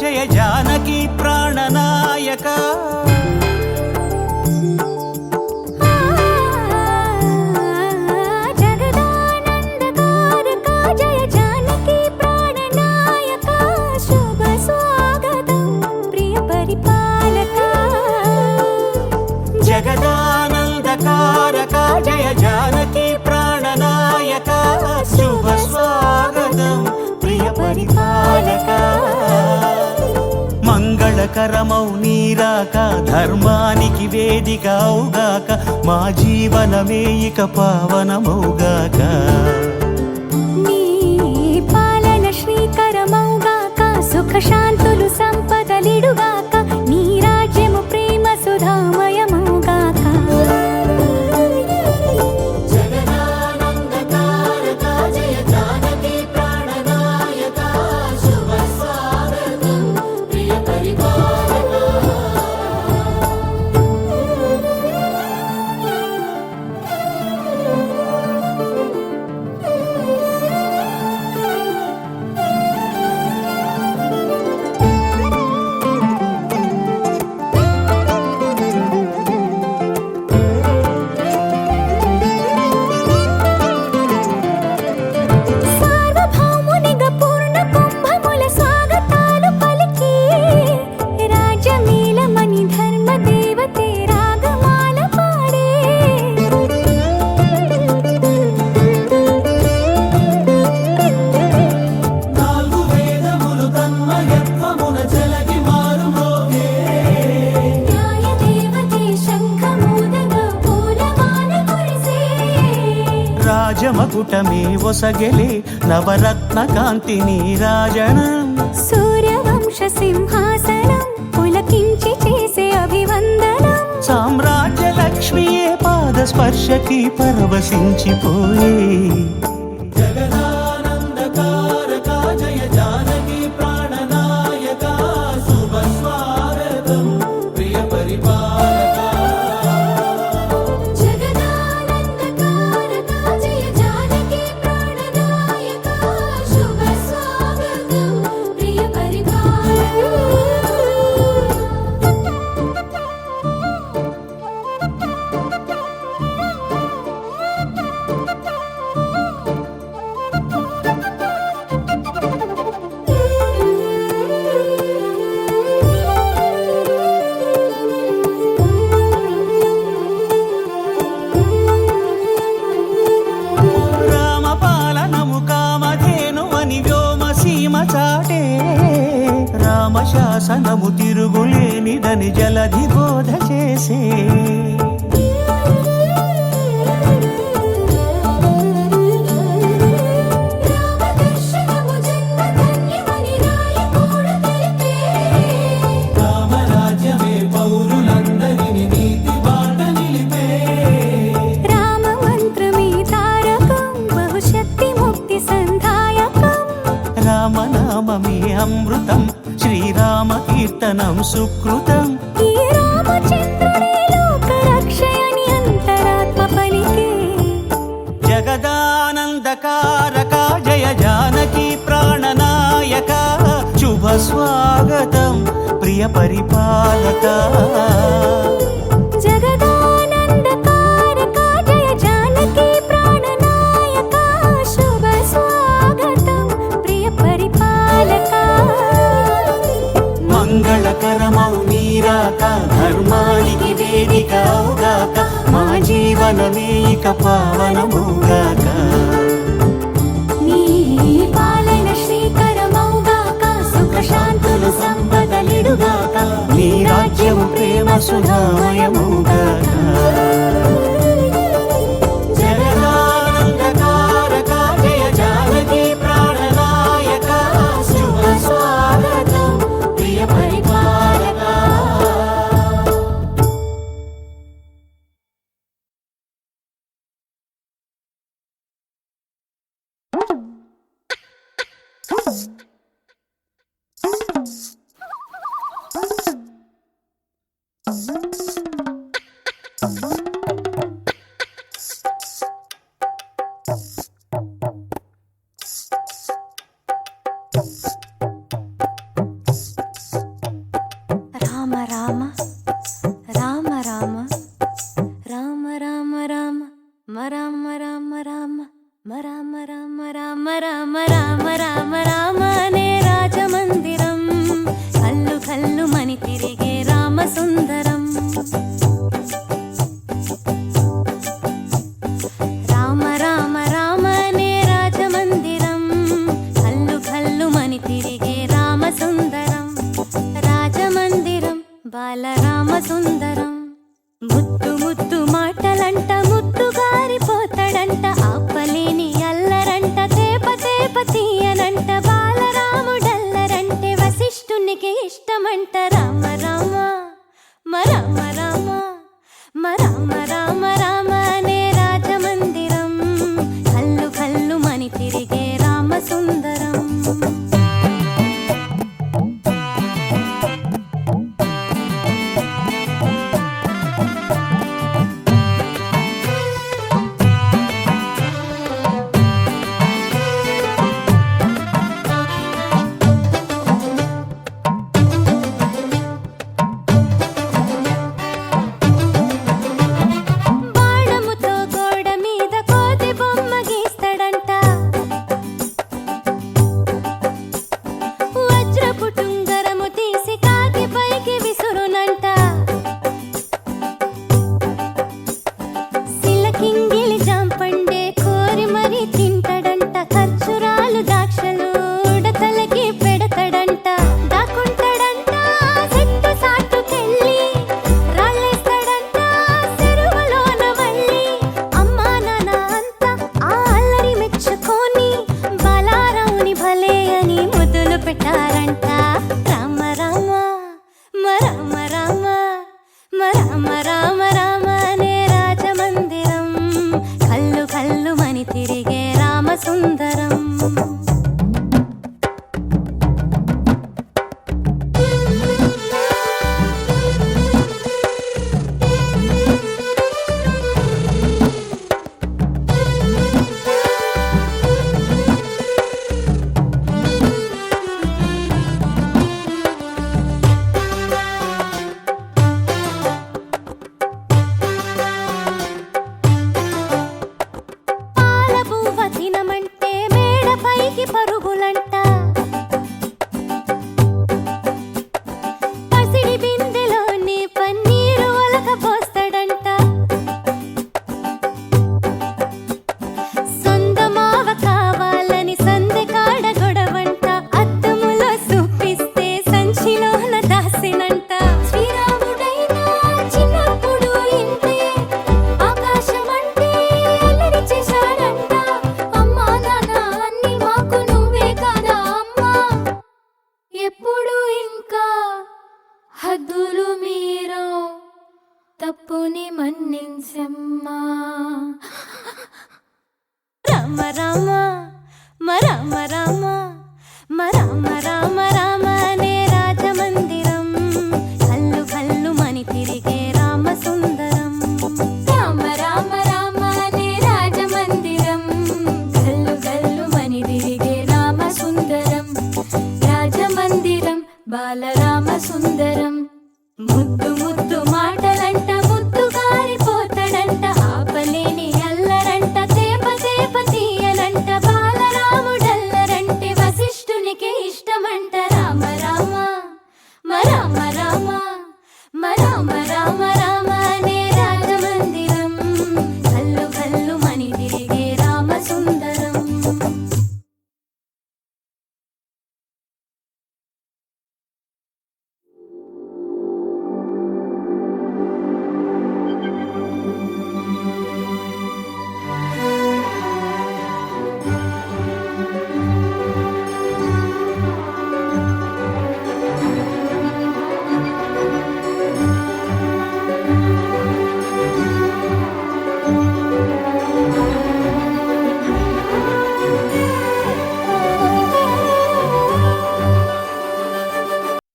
జయ జానకి ప్రాణనాయక జగదానందకారక జయ జానకి ప్రాణనాయక శుభ స్వాగతం ప్రియ పరిపాలక జగదానందకారక జయ జానకి ప్రాణనాయక శుభ స్వాగతం ప్రియ పరిపాలక మంగళకరమౌ నీరాక ధర్మానికి వేదిక అవుగాక మా జీవనమే ఇక పావనమౌగాక నీ పాలన శ్రీకరమౌగాక సుఖ శాంతులు సంపదలిడుగాక నీ రాజ్యము ప్రేమ సుధామయమౌగాక రాజమకుటమే ఒసగెలే నవరత్న కాంతి నీరాజనం సూర్యవంశ సింహాసనం పులకించి చేసే అభివందనం సామ్రాజ్య లక్ష్మియే పాద స్పర్శకి పరవశించిపోయే జగదానందకారక జయ జానకి ప్రాణనాయక శుభ స్వాగతం ప్రియ పరిపాలక చాటే రామశాసనము తిరుగులేనిదని జలధి బోధ చేసే రామరాజ్యమే పౌరులందరిని నీతి బాట నిలిపే రామ మంత్రమే తారకం బహుశక్తి ముక్తి సంధాయకం రామనామమే అమృతం శ్రీరామ కీర్తనం సుకృతం ఈ రామచంద్రుడే లోక రక్షయని అంతరాత్మ పలికే జగదానందకారక జయ జానకి ప్రాణనాయక శుభ స్వాగతం ప్రియ పరిపాలక జగదానందకారక జయ జానకి ప్రాణనాయక శుభ స్వాగతం ప్రియ పరిపాలక మంగళకరమౌ నీరాక ధర్మానికి వేదిక అవుగాక మా జీవనమే ఇక పావనమౌగాక నీ పాలన శ్రీకరమౌగాక సుఖ శాంతులు సంపదలిడుగాక నీ రాజ్యము ప్రేమ సుధామయమౌగాక జగదానందకారక రామ రామ రామ రామ రామ రామ రామ మరామ రామ రామ మరామ రామ రామ రామ రామ రామ రామ అనే రాజమందిరం కల్లు కల్లు మని తిరిగే రామ సుందరం రామ రామ రామ అనే రాజమందిరం కల్లు కల్లు మని తిరిగే రామ సుందరం రాజమందిరం బాలరామ సుందరం ముద్దు ముద్దు మాటలంట ముద్దు గారిపోతాడంట ఆపలేని అల్లరంట తేప తేప తీయనంట బాలరాముడల్లరంటే వశిష్ఠునికి ఇష్టమంట రామ రామ మరామ రామ మరామ రామ రామ అనే రాజమందిరం కల్లు కల్లు మని తిరిగే రామ సుందరం బాణముతో గోడ మీద కోతి బొమ్మ గీస్తాడంట వజ్రపు టుంగరము తీసి కాకి పైకి విసురునంట సిలకింగిలి జాంపండే కోరి మరి తింటడంట ఖర్చురాలు దాక్షలు ఉడతలకి పెడతాడంట దాక్కుంటాడంట చెట్టు సాటుకెళ్ళి రాళ్ళేస్తాడంట చెరువులోన వల్లి అమ్మా నాన్న అంతా ఆ అల్లరి మెచ్చుకొని బాలారావుని భలే అని ముద్దులు పెట్టారంట రామ రామ మరామ రామ మరామ రామ రామ అనే రాజమందిరం కల్లు కల్లు మని తిరిగే రామ సుందరం పాలబువ్వ తినమంటే మేడ పైకి పరుగులంట పసిడి బిందెలోని పన్నీరు ఒలకపోస్తాడంట సొందమావ కావాలని సందె కాడ గొడవంట అద్దములో చూపిస్తే సంచిలోన దాసినంట శ్రీరాముడైనా చిన్నప్పుడు ఇంతే ఆకాశమంటే అల్లరి చేశాడంట అమ్మా నాన్న అన్ని మాకు నువ్వే కదా అమ్మా ఎప్పుడు ఇంకా హద్దులు మీరో తప్పుని మన్నించమ్మా రామ రామ మరామ రామ మరామ రామ రామ అనే రాజమందిరం కల్లు కల్లు మని తిరిగే రామ సుందరం రామ రామ రామ అనే రాజమందిరం కల్లు కల్లు మని తిరిగే రామ సుందరం రాజమందిరం బాలరామ సుందరం ముద్దు ముద్దు మాటలంట ముద్దు గారిపోతాడంట ఆపలేని అల్లరంట తేప తేప తీయనంట బాలరాముడల్లరంటే వశిష్ఠునికి ఇష్టమంట రామ రామ మరామ రామ మరామ రామ రామ అనే రాజమందిరం కల్లు కల్లు మని తిరిగే రామ సుందరం